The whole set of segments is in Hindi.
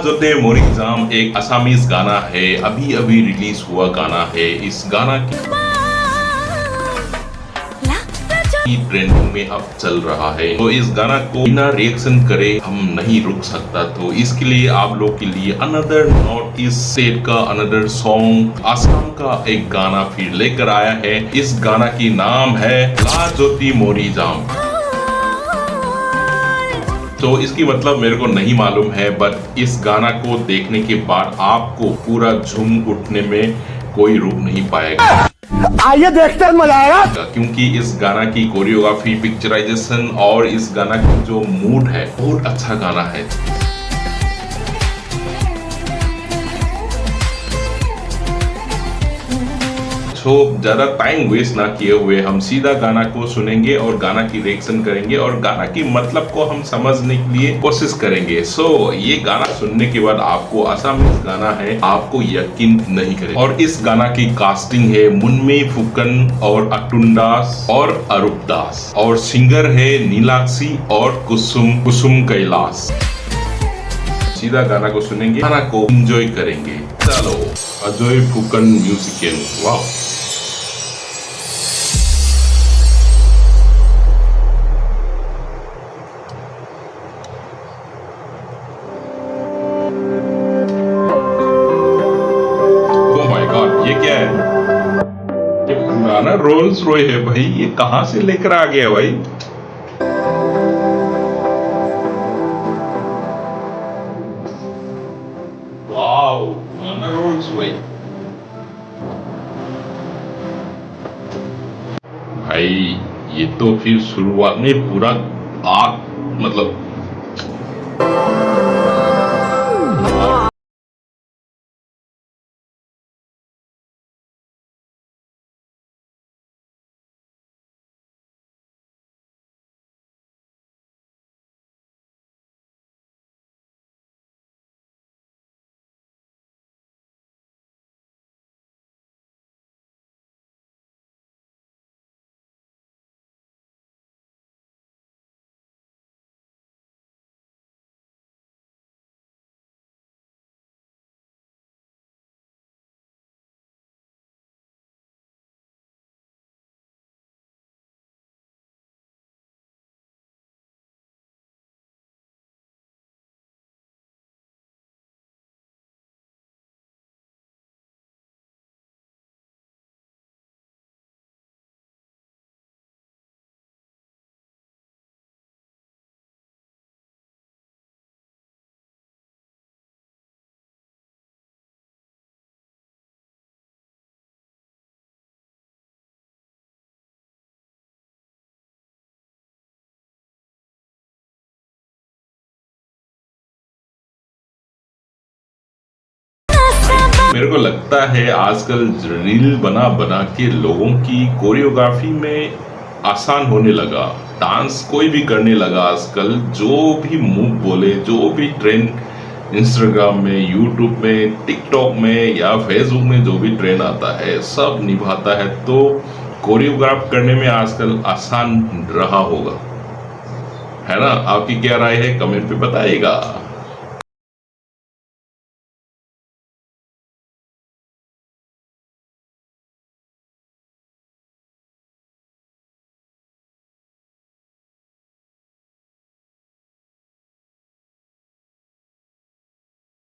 जोते मोरी जाम एक असामीज गाना है, अभी अभी रिलीज हुआ गाना है। इस गाना की ट्रेंडिंग में अब चल रहा है, तो इस गाना को बिना रिएक्शन करे हम नहीं रुक सकता। तो इसके लिए आप लोग के लिए अनदर नॉर्थ ईस्ट स्टेट का अनदर सॉन्ग, आसाम का एक गाना फिर लेकर आया है। इस गाना की नाम है ला जोती मोरी जाम। तो इसकी मतलब मेरे को नहीं मालूम है, बट इस गाना को देखने के बाद आपको पूरा झूम उठने में कोई रोक नहीं पाएगा। आइए देखते हैं, मजा आएगा। क्योंकि इस गाना की कोरियोग्राफी, पिक्चराइजेशन और इस गाना की जो मूड है, बहुत अच्छा गाना है। तो ज्यादा टाइम वेस्ट ना किए हुए हम सीधा गाना को सुनेंगे और गाना की रिएक्शन करेंगे और गाना की मतलब को हम समझने के लिए कोशिश करेंगे। ये गाना सुनने के बाद आपको असमीज गाना है, आपको यकीन नहीं करेगा। और इस गाना की कास्टिंग है मुन्मी फुकन और अटुंडास और अरूप दास, और सिंगर है नीलाक्षी और कुसुम कैलाश। सीधा गाना को सुनेंगे, गाना को एंजॉय करेंगे। चलो, अजय फुकन म्यूजिक। वाह, ये क्या है? ये पुराना रोल्स रॉय है भाई, ये कहां से लेकर आ गया भाई? वाओ, पुराना रोल्स रॉय भाई। ये तो फिर शुरुआत में पूरा आग, मतलब मेरे को लगता है आजकल रील बना बना के लोगों की कोरियोग्राफी में आसान होने लगा। डांस कोई भी करने लगा आजकल। जो भी मूव बोले, जो भी ट्रेंड इंस्टाग्राम में, यूट्यूब में, टिकटॉक में या फेसबुक में जो भी ट्रेंड आता है, सब निभाता है। तो कोरियोग्राफ करने में आजकल आसान रहा होगा, है ना? आपकी क्या राय है, कमेंट पे बताइएगा।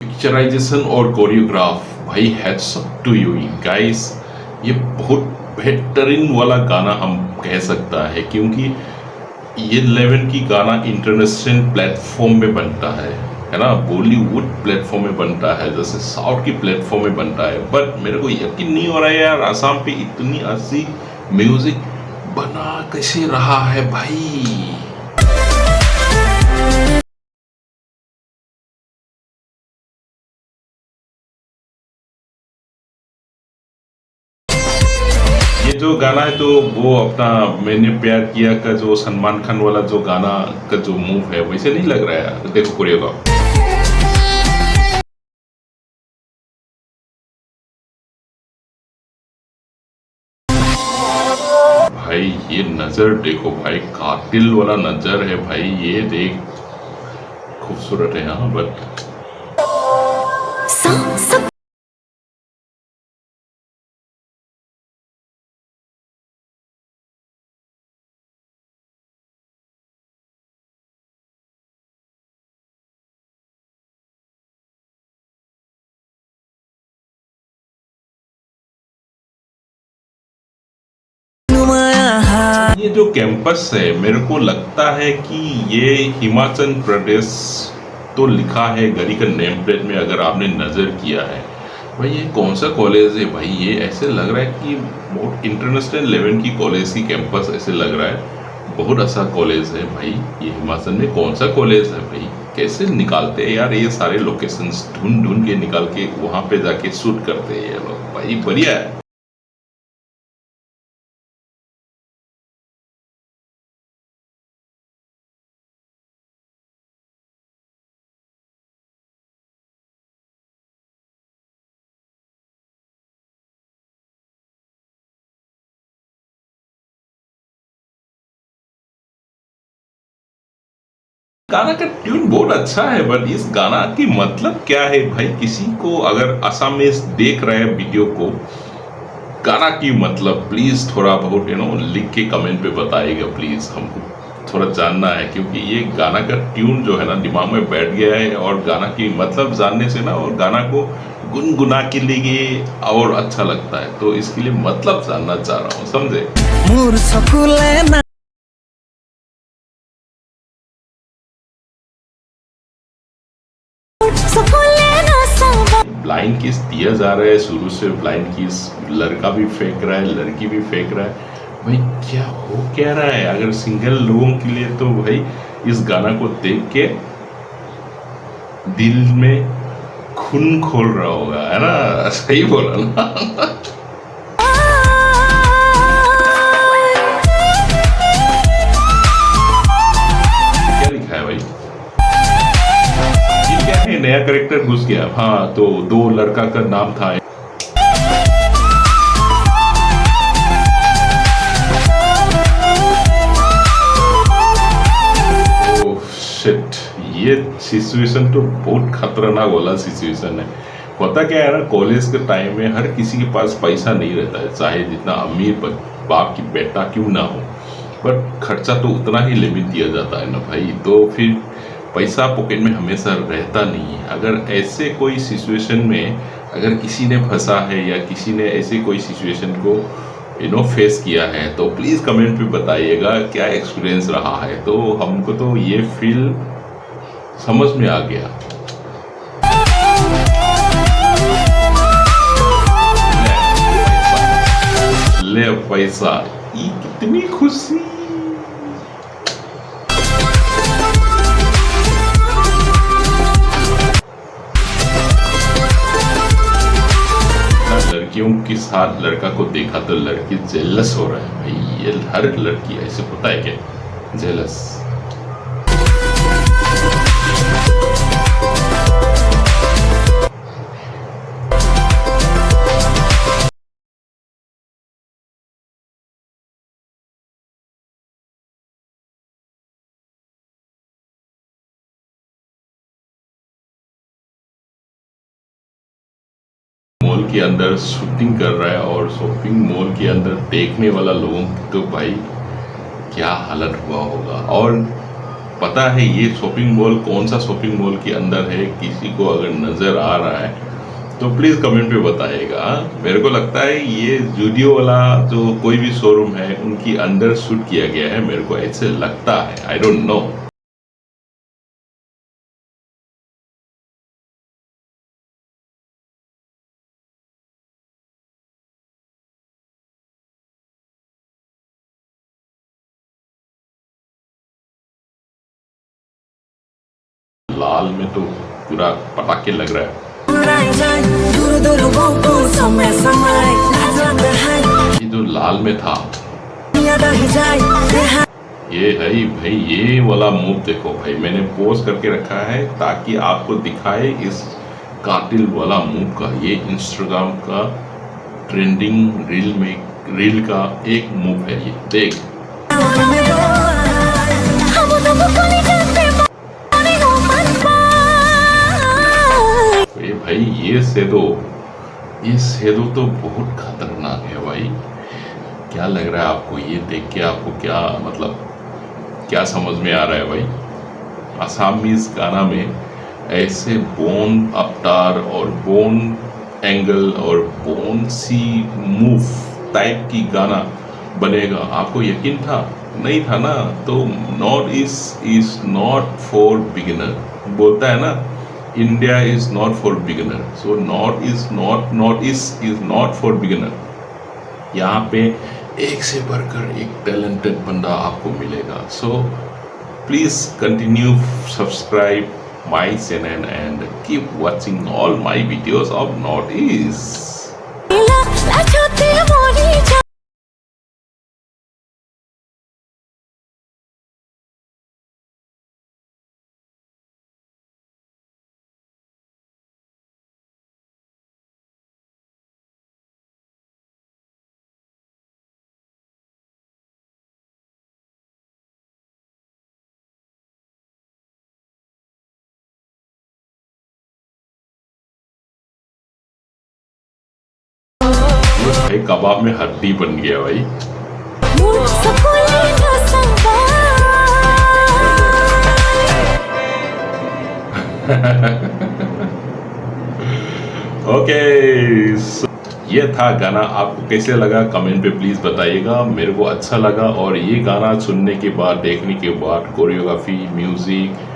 पिक्चराइजेशन और कोरियोग्राफ, भाई hats up to you guys. ये बहुत बेहतरीन वाला गाना हम कह सकता है, क्योंकि ये लेवल की गाना इंटरनेशनल प्लेटफॉर्म में बनता है ना? बॉलीवुड प्लेटफॉर्म में बनता है, जैसे साउथ की प्लेटफॉर्म में बनता है। बट मेरे को यकीन नहीं हो रहा है यार, आसाम पे इतनी अच्छी म्यूजिक बना कैसे रहा है भाई। ये जो गाना है, तो वो अपना मैंने प्यार किया का जो सलमान खान वाला जो गाना का जो मूव है, वैसे नहीं लग रहा है। देखो कोरियोग्राफ, भाई ये नजर देखो भाई, कातिल वाला नजर है भाई। ये देख, खूबसूरत है हाँ, बट ये जो कैंपस है मेरे को लगता है कि ये हिमाचल प्रदेश तो लिखा है गाड़ी का नेम प्लेट में, अगर आपने नज़र किया है। भाई ये कौन सा कॉलेज है भाई? ये ऐसे लग रहा है कि बहुत इंटरनेशनल लेवल की कॉलेज की कैंपस ऐसे लग रहा है। बहुत अच्छा कॉलेज है भाई। ये हिमाचल में कौन सा कॉलेज है भाई? कैसे निकालते हैं यार ये सारे लोकेशंस, ढूंढ ढूंढ के निकाल के वहाँ पे जाके शूट करते हैं ये लोग। भाई बढ़िया है। गाना का ट्यून बहुत अच्छा है, बट इस गाना की मतलब क्या है भाई? किसी को अगर असमीज देख रहे हैं वीडियो को, गाना की मतलब प्लीज थोड़ा बहुत लिख के कमेंट पे बताइएगा प्लीज। हमको थोड़ा जानना है, क्योंकि ये गाना का ट्यून जो है ना दिमाग में बैठ गया है, और गाना की मतलब जानने से ना और गाना को गुनगुना के लिए और अच्छा लगता है। तो इसके लिए मतलब जानना चाह रहा हूँ, समझे? ब्लाइंड किस दिया जा रहा है शुरू से। ब्लाइंड किस लड़का भी फेंक रहा है, लड़की भी फेंक रहा है। भाई क्या हो क्या रहा है? अगर सिंगल लोगों के लिए तो भाई इस गाना को देख के दिल में खून खोल रहा होगा, है ना? सही बोला ना? क्या लिखा है भाई? नया कैरेक्टर घुस गया। हाँ, तो दो लड़का का नाम था। शिट, ये सिचुएशन तो बहुत खतरनाक वाला सिचुएशन है। पता क्या है ना, कॉलेज के टाइम में हर किसी के पास पैसा नहीं रहता है, चाहे जितना अमीर बाप की बेटा क्यों ना हो, पर खर्चा तो उतना ही लिमिट दिया जाता है ना भाई। तो फिर पैसा पॉकेट में हमेशा रहता नहीं है। अगर ऐसे कोई सिचुएशन में अगर किसी ने फंसा है या किसी ने ऐसे कोई सिचुएशन को फेस किया है, तो प्लीज़ कमेंट पे बताइएगा क्या एक्सपीरियंस रहा है। तो हमको तो ये फील समझ में आ गया। ले पैसा, ये कितनी खुशी। लड़कियों के साथ लड़का को देखा तो लड़की जेलस हो रहा है भाई। ये हर लड़की ऐसे होता है क्या? जेलस। मॉल के अंदर शूटिंग कर रहा है, और शॉपिंग मॉल के अंदर देखने वाला लोगों की तो भाई क्या हालत हुआ होगा। और पता है ये शॉपिंग मॉल कौन सा शॉपिंग मॉल के अंदर है? किसी को अगर नज़र आ रहा है तो प्लीज़ कमेंट पे बताइएगा। मेरे को लगता है ये जूडियो वाला जो कोई भी शोरूम है उनकी अंदर शूट किया गया है, मेरे को ऐसे लगता है। I don't know. लाल में तो पूरा पटाखे लग रहा है। ये जो लाल में था ये है भाई, ये वाला मूव देखो भाई। मैंने पोज करके रखा है ताकि आपको दिखाए इस कातिल वाला मूव का। ये इंस्टाग्राम का ट्रेंडिंग रील का एक मूव है, ये देख। भाई ये सेदो तो बहुत खतरनाक है भाई। क्या लग रहा है आपको ये देख के? आपको क्या मतलब क्या समझ में आ रहा है भाई? असमीज गाना में ऐसे बोन अवतार और बोन एंगल और बोन सी मूव टाइप की गाना बनेगा। आपको यकीन था? नहीं था ना। तो north east is not for beginner, बोलता है ना, India is not for beginner. So north east is not for beginner. यहाँ पे एक से बढ़कर एक टैलेंटेड बंदा आपको मिलेगा। So please continue subscribe my channel and keep watching all my videos of north east. भाई कबाब में हड्डी बन गया भाई। ओके, ये था गाना। आपको कैसे लगा कमेंट पे प्लीज बताइएगा। मेरे को अच्छा लगा, और ये गाना सुनने के बाद, देखने के बाद, कोरियोग्राफी, म्यूजिक,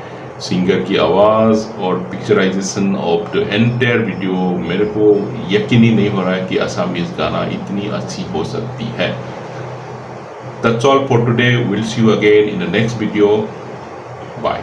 सिंगर की आवाज़ और picturisation of the entire video, मेरे को यकीन ही नहीं हो रहा है कि असमीज गाना इतनी अच्छी हो सकती है। That's all for today. We'll see you again in the next video. Bye.